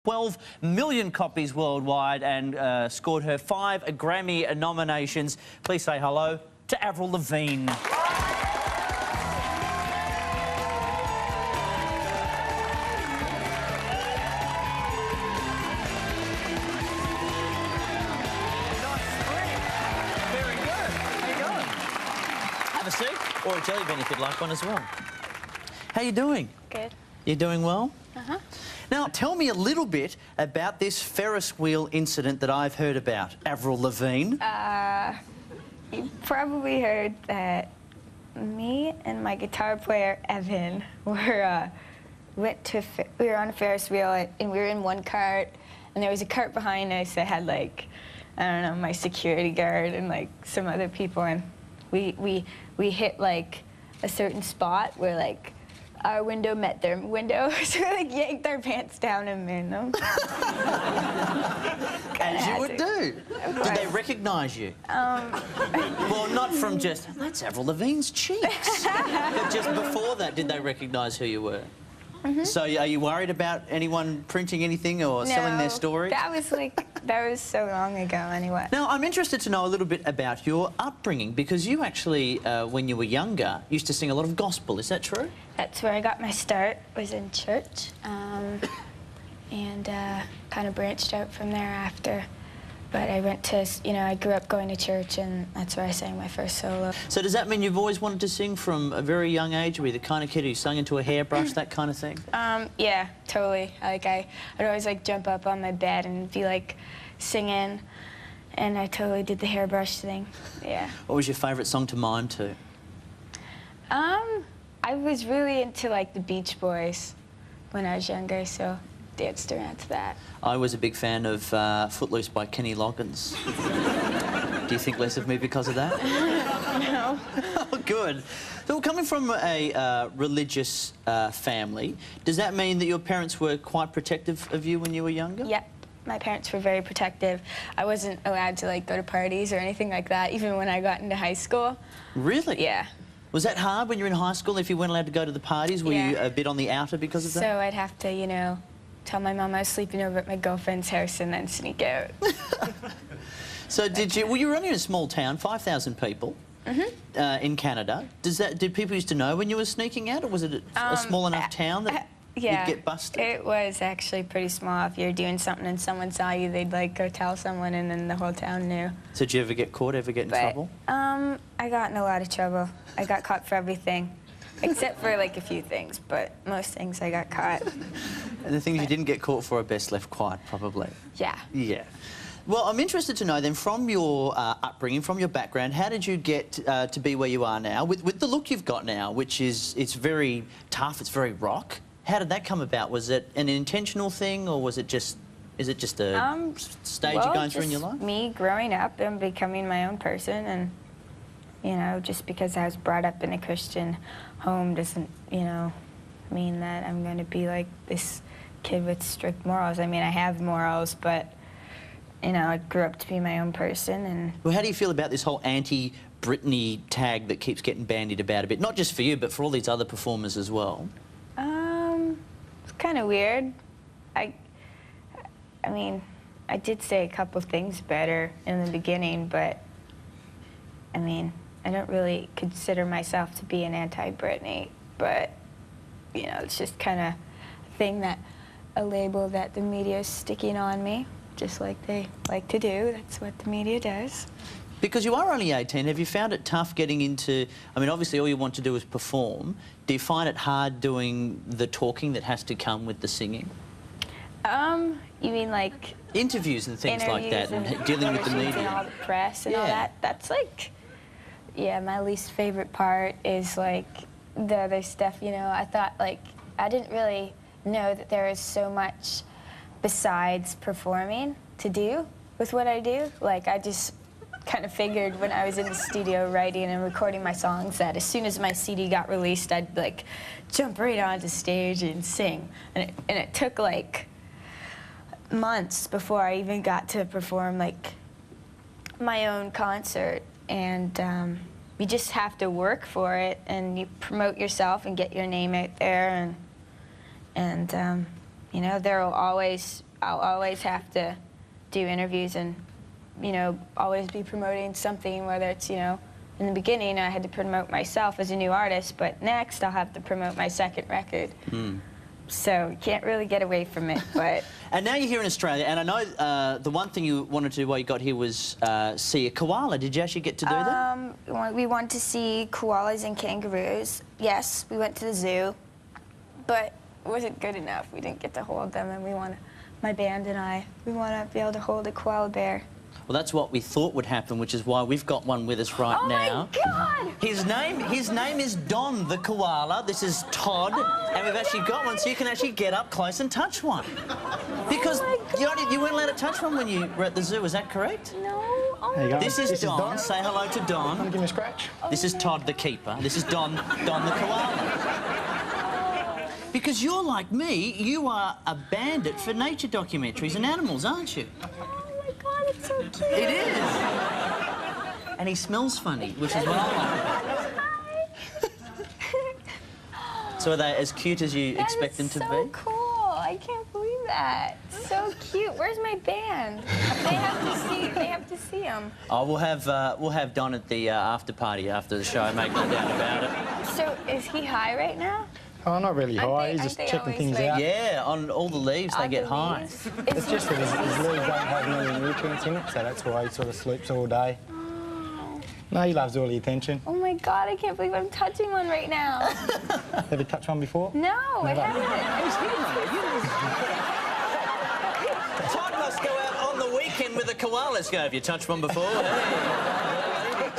12 million copies worldwide and scored her 5 Grammy nominations. Please say hello to Avril Lavigne. A seat or a jelly bean if you'd like one as well. How you doing? Good. You doing well? Uh-huh. Now, tell me a little bit about this Ferris wheel incident that I've heard about, Avril Lavigne. You probably heard that me and my guitar player, Evan, were on a Ferris wheel and we were in one cart and there was a cart behind us that had, like, I don't know, my security guard and, like, some other people, and we hit, like, a certain spot where, like, our window met their window, so we, like, yanked our pants down and made them. As you would do. Did they recognise you? Well, not from just, that's Avril Lavigne's cheeks. But just before that, did they recognise who you were? Mm-hmm. So are you worried about anyone printing anything or selling their story? That was so long ago anyway. Now, I'm interested to know a little bit about your upbringing, because you actually, when you were younger, used to sing a lot of gospel. Is that true? That's where I got my start, was in church, and kind of branched out from there after. But I went to, I grew up going to church, and that's where I sang my first solo. So does that mean you've always wanted to sing from a very young age? Were you the kind of kid who sung into a hairbrush, that kind of thing? Yeah, totally. Like, I'd always, like, jump up on my bed and be, like, singing, and I totally did the hairbrush thing, yeah. What was your favourite song to mime to? I was really into, like, the Beach Boys when I was younger, so danced around to that. I was a big fan of Footloose by Kenny Loggins. Do you think less of me because of that? No. Oh, good. So, coming from a religious family, does that mean that your parents were quite protective of you when you were younger? Yep. My parents were very protective. I wasn't allowed to, like, go to parties or anything like that, even when I got into high school. Really? Yeah. Was that hard when you were in high school, if you weren't allowed to go to the parties? Were you a bit on the outer because of that? So I'd have to, tell my mom I was sleeping over at my girlfriend's house and then sneak out. So well, you were only in a small town, 5,000 people, in Canada. Did people used to know when you were sneaking out, or was it a small enough town that you'd get busted? It was actually pretty small. If you're doing something and someone saw you, they'd, like, go tell someone, and then the whole town knew. So did you ever get caught, ever get in trouble? I got in a lot of trouble. I got caught for everything, except for, like, a few things, but most things I got caught. And the things you didn't get caught for are best left quiet, probably. Yeah. Yeah. Well, I'm interested to know then, from your upbringing, from your background, how did you get to be where you are now, with the look you've got now, which is, it's very tough, it's very rock. How did that come about? Was it an intentional thing, or was it just, is it just a stage you're going through in your life? Me growing up and becoming my own person, and, just because I was brought up in a Christian home doesn't, mean that I'm going to be like this kid with strict morals. I mean, I have morals, but, I grew up to be my own person. And well, how do you feel about this whole anti-Britney tag that keeps getting bandied about a bit? Not just for you, but for all these other performers as well. It's kind of weird. I mean, I did say a couple things better in the beginning, but, I mean, I don't really consider myself to be an anti-Britney, but, it's just kind of a label that the media is sticking on me, just like they like to do. That's what the media does. Because you are only 18, have you found it tough getting into... I mean, obviously all you want to do is perform. Do you find it hard doing the talking that has to come with the singing? You mean, like... Interviews and things like that, and dealing with the media. And all the press and all that. That's, like... Yeah, my least favorite part is, like, the other stuff, I thought, like, I didn't really know that there is so much besides performing to do with what I do. Like, I just kind of figured when I was in the studio writing and recording my songs that as soon as my CD got released, I'd, like, jump right onto stage and sing. And it took, like, months before I even got to perform, like, my own concert. And you just have to work for it, and you promote yourself and get your name out there, and you know, I'll always have to do interviews and, you know, always be promoting something, whether it's, you know, in the beginning I had to promote myself as a new artist, but next I'll have to promote my second record. So you can't really get away from it, but... And now you're here in Australia, and I know the one thing you wanted to do while you got here was see a koala. Did you actually get to do that? We wanted to see koalas and kangaroos. Yes, we went to the zoo, but it wasn't good enough. We didn't get to hold them, and my band and I, we want to be able to hold a koala bear. Well, that's what we thought would happen, which is why we've got one with us right now. Oh my God! His name is Don the koala. This is Todd, and we've actually got one, so you can actually get up close and touch one. Because you weren't allowed to touch one when you were at the zoo. Is that correct? No. Oh There you go. This is Don. Say hello to Don. Want to give me a scratch? This is Todd the keeper. This is Don the koala. Because you're like me, you are a bandit for nature documentaries and animals, aren't you? God, it's so cute. It is. And he smells funny, which is what I like. So are they as cute as you expect them to be? So cool. I can't believe that. So cute. Where's my band? They have to see them. Oh, we'll have Don at the after party after the show. Make no doubt about it. So is he high right now? Oh, not really high. He's just checking things out. Yeah, on all the leaves they get high. It's just that his leaves don't have many nutrients in it, so that's why he sort of sleeps all day. Oh. No, he loves all the attention. Oh my God, I can't believe I'm touching one right now. Have you touched one before? No, I haven't. Todd must go out on the weekend with a koala. Let's go. Have you touched one before? Hey.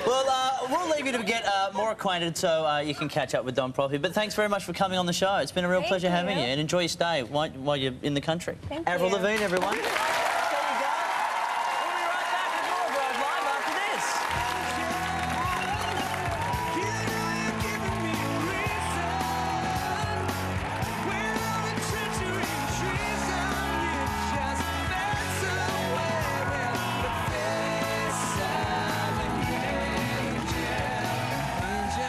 Well, we'll leave you to get more acquainted so you can catch up with Don properly. But thanks very much for coming on the show. It's been a real pleasure having you, and enjoy your stay while you're in the country. Thank Avril you. Lavigne, everyone.